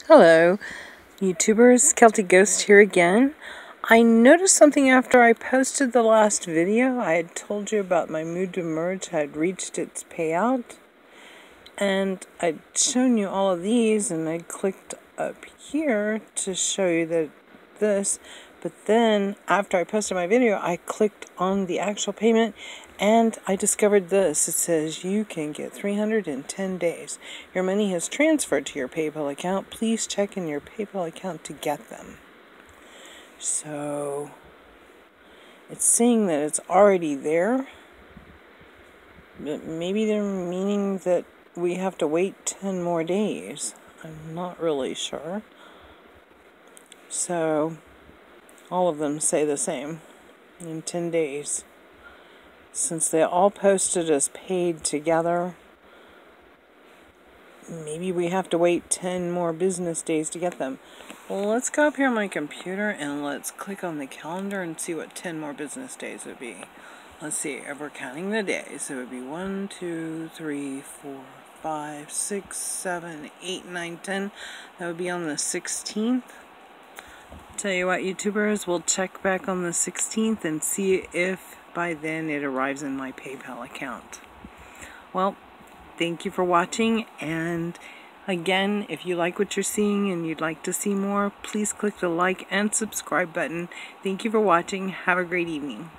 Hello, YouTubers. Celtic Ghost here again. I noticed something after I posted the last video. I had told you about my Mood to Merge had reached its payout. And I'd shown you all of these, and I clicked up here to show you that this. But then, after I posted my video, I clicked on the actual payment, and I discovered this. It says, you can get 310 days. Your money has transferred to your PayPal account. Please check in your PayPal account to get them. So, it's saying that it's already there. But maybe they're meaning that we have to wait 10 more days. I'm not really sure. So, all of them say the same. In 10 days. Since they all posted as paid together, maybe we have to wait 10 more business days to get them. Well, let's go up here on my computer and let's click on the calendar and see what 10 more business days would be. Let's see, if we're counting the days, it would be 1, 2, 3, 4, 5, 6, 7, 8, 9, 10. That would be on the 16th. Tell you what, YouTubers, we'll check back on the 16th and see if by then it arrives in my PayPal account. Well, thank you for watching, and again, if you like what you're seeing and you'd like to see more, please click the like and subscribe button. Thank you for watching. Have a great evening.